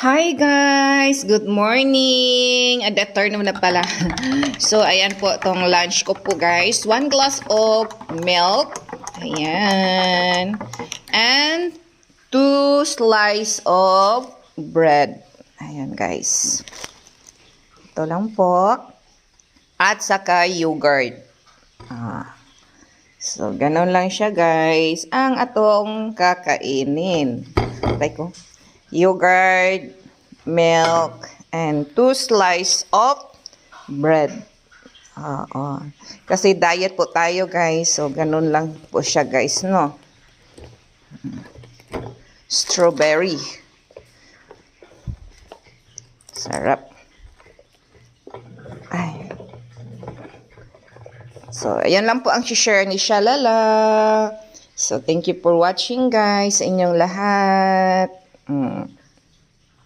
Hi guys! Good morning! Afternoon na pala. So, ayan po itong lunch ko po guys. 1 glass of milk. Ayan. And 2 slice of bread. Ayan guys. Ito lang po. At saka yogurt. So, ganun lang siya guys. Ang atong kakainin. Like ko. Yogurt, milk, and 2 slice of bread. Kasi diet po tayo guys. So, ganun lang po siya guys, no? Strawberry. Sarap. Ay. So, ayan lang po ang share ni Shalala. So, thank you for watching guys sa inyong lahat.